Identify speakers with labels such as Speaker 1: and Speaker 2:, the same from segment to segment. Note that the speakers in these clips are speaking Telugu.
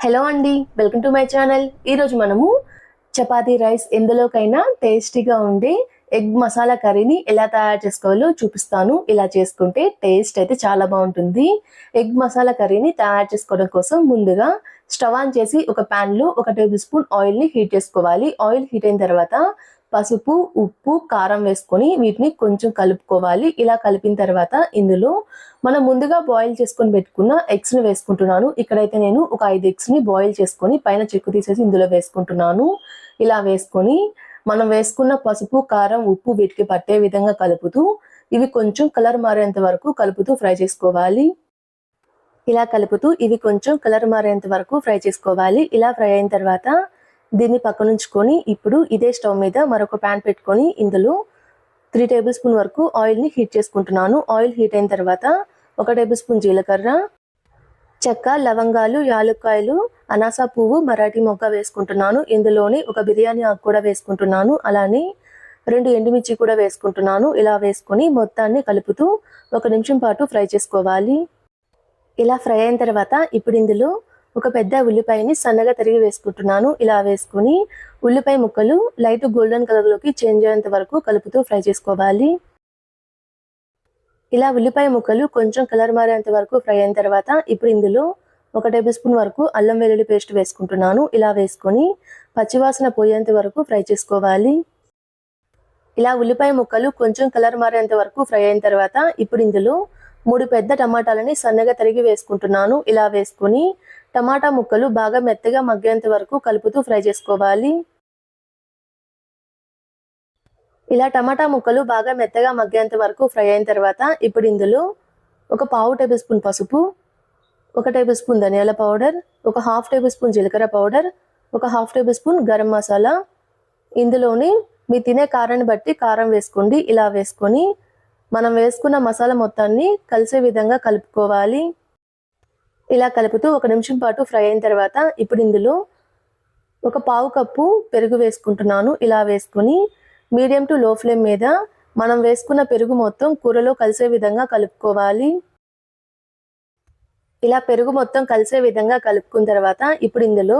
Speaker 1: హలో అండి, వెల్కమ్ టు మై ఛానల్. ఈరోజు మనము చపాతీ రైస్ ఎందులోకైనా టేస్టీగా ఉండే ఎగ్ మసాలా కర్రీని ఎలా తయారు చేసుకోవాలో చూపిస్తాను. ఇలా చేసుకుంటే టేస్ట్ అయితే చాలా బాగుంటుంది. ఎగ్ మసాలా కర్రీని తయారు చేసుకోవడం కోసం ముందుగా స్టవ్ ఆన్ చేసి ఒక ప్యాన్లో 1 టేబుల్ స్పూన్ ఆయిల్ని హీట్ చేసుకోవాలి. ఆయిల్ హీట్ అయిన తర్వాత పసుపు, ఉప్పు, కారం వేసుకొని వీటిని కొంచెం కలుపుకోవాలి. ఇలా కలిపిన తర్వాత ఇందులో మనం ముందుగా బాయిల్ చేసుకొని పెట్టుకున్న ఎగ్స్ని వేసుకుంటున్నాను. ఇక్కడైతే నేను ఒక 5 ఎగ్స్ని బాయిల్ చేసుకొని పైన చెక్కు తీసేసి ఇందులో వేసుకుంటున్నాను. ఇలా వేసుకొని మనం వేసుకున్న పసుపు, కారం, ఉప్పు వీటికి పట్టే విధంగా కలుపుతూ ఇవి కొంచెం కలర్ మారేంత వరకు కలుపుతూ ఫ్రై చేసుకోవాలి. ఇలా కలుపుతూ ఇవి కొంచెం కలర్ మారేంత వరకు ఫ్రై చేసుకోవాలి. ఇలా ఫ్రై అయిన తర్వాత దీన్ని పక్కనుంచుకొని ఇప్పుడు ఇదే స్టవ్ మీద మరొక ప్యాన్ పెట్టుకొని ఇందులో 3 టేబుల్ స్పూన్ వరకు ఆయిల్ని హీట్ చేసుకుంటున్నాను. ఆయిల్ హీట్ అయిన తర్వాత 1 టేబుల్ స్పూన్ జీలకర్ర, చెక్క, లవంగాలు, యాలక్కాయలు, అనాస పువ్వు, మరాఠీ మొగ్గ వేసుకుంటున్నాను. ఇందులోని ఒక బిర్యానీ ఆకు కూడా వేసుకుంటున్నాను. అలానే 2 ఎండుమిర్చి కూడా వేసుకుంటున్నాను. ఇలా వేసుకొని మొత్తాన్ని కలుపుతూ 1 నిమిషం పాటు ఫ్రై చేసుకోవాలి. ఇలా ఫ్రై అయిన తర్వాత ఇప్పుడు ఇందులో ఒక పెద్ద ఉల్లిపాయని సన్నగా తరిగి వేసుకుంటున్నాను. ఇలా వేసుకొని ఉల్లిపాయ ముక్కలు లైట్ గోల్డెన్ కలర్లోకి చేంజ్ అయ్యేంత వరకు కలుపుతూ ఫ్రై చేసుకోవాలి. ఇలా ఉల్లిపాయ ముక్కలు కొంచెం కలర్ మారేంత వరకు ఫ్రై అయిన తర్వాత ఇప్పుడు ఇందులో 1 టేబుల్ స్పూన్ వరకు అల్లం వెల్లుల్లి పేస్ట్ వేసుకుంటున్నాను. ఇలా వేసుకొని పచ్చివాసన పోయేంత వరకు ఫ్రై చేసుకోవాలి. ఇలా ఉల్లిపాయ ముక్కలు కొంచెం కలర్ మారేంత వరకు ఫ్రై అయిన తర్వాత ఇప్పుడు ఇందులో 3 పెద్ద టమాటాలని సన్నగా తరిగి వేసుకుంటున్నాను. ఇలా వేసుకొని టమాటా ముక్కలు బాగా మెత్తగా మగ్గేంత వరకు కలుపుతూ ఫ్రై చేసుకోవాలి. ఇలా టమాటా ముక్కలు బాగా మెత్తగా మగ్గేంత వరకు ఫ్రై అయిన తర్వాత ఇప్పుడు ఇందులో ఒక 1/2 టేబుల్ స్పూన్ పసుపు, 1 టేబుల్ స్పూన్ ధనియాల పౌడర్, ఒక 1/2 టేబుల్ స్పూన్ జీలకర్ర పౌడర్, ఒక 1/2 టేబుల్ స్పూన్ గరం మసాలా, ఇందులోని మీ తినే కారాన్ని బట్టి కారం వేసుకోండి. ఇలా వేసుకొని మనం వేసుకున్న మసాలా మొత్తాన్ని కలిసే విధంగా కలుపుకోవాలి. ఇలా కలుపుతూ 1 నిమిషం పాటు ఫ్రై అయిన తర్వాత ఇప్పుడు ఇందులో ఒక 1/2 కప్పు పెరుగు వేసుకుంటున్నాను. ఇలా వేసుకొని మీడియం టు లో ఫ్లేమ్ మీద మనం వేసుకున్న పెరుగు మొత్తం కూరలో కలిసే విధంగా కలుపుకోవాలి. ఇలా పెరుగు మొత్తం కలిసే విధంగా కలుపుకున్న తర్వాత ఇప్పుడు ఇందులో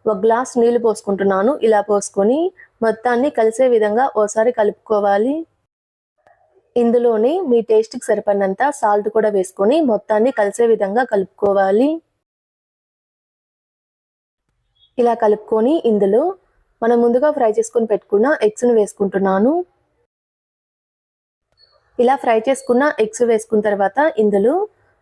Speaker 1: 1 గ్లాస్ నీళ్లు పోసుకుంటున్నాను. ఇలా పోసుకొని మొత్తాన్ని కలిసే విధంగా ఓసారి కలుపుకోవాలి. ఇందులోనే మీ టేస్ట్కి సరిపడినంత సాల్ట్ కూడా వేసుకొని మొత్తాన్ని కలిసే విధంగా కలుపుకోవాలి. ఇలా కలుపుకొని ఇందులో మనం ముందుగా ఫ్రై చేసుకొని పెట్టుకున్న ఎగ్స్ని వేసుకుంటున్నాను. ఇలా ఫ్రై చేసుకున్న ఎగ్స్ వేసుకున్న తర్వాత ఇందులో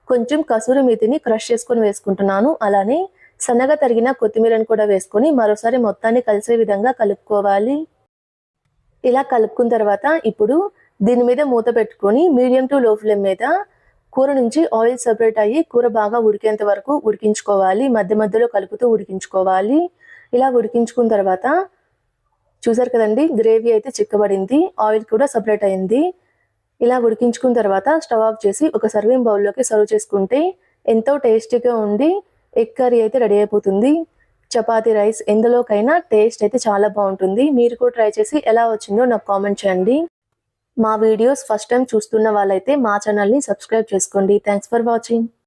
Speaker 1: కొంచెం కసూరి మేతిని క్రష్ చేసుకొని వేసుకుంటున్నాను. అలానే సన్నగా తరిగిన కొత్తిమీరని కూడా వేసుకొని మరోసారి మొత్తాన్ని కలిసే విధంగా కలుపుకోవాలి. ఇలా కలుపుకున్న తర్వాత ఇప్పుడు దీని మీద మూత పెట్టుకొని మీడియం టు లో ఫ్లేమ్ మీద కూర నుంచి ఆయిల్ సెపరేట్ అయ్యి కూర బాగా ఉడికేంత వరకు ఉడికించుకోవాలి. మధ్య మధ్యలో కలుపుతూ ఉడికించుకోవాలి. ఇలా ఉడికించుకున్న తర్వాత చూసారు కదండి, గ్రేవీ అయితే చిక్కబడింది, ఆయిల్ కూడా సెపరేట్ అయింది. ఇలా ఉడికించుకున్న తర్వాత స్టవ్ ఆఫ్ చేసి ఒక సర్వింగ్ బౌల్లోకి సర్వ్ చేసుకుంటే ఎంతో టేస్టీగా ఉండి ఎగ్ కర్రీ అయితే రెడీ అయిపోతుంది. చపాతీ రైస్ ఎందులోకైనా టేస్ట్ అయితే చాలా బాగుంటుంది. మీరు కూడా ట్రై చేసి ఎలా వచ్చిందో నాకు కామెంట్ చేయండి. మా వీడియోస్ ఫస్ట్ టైం చూస్తున్న వాళ్ళైతే మా ఛానల్ని సబ్స్క్రైబ్ చేసుకోండి. Thanks for watching.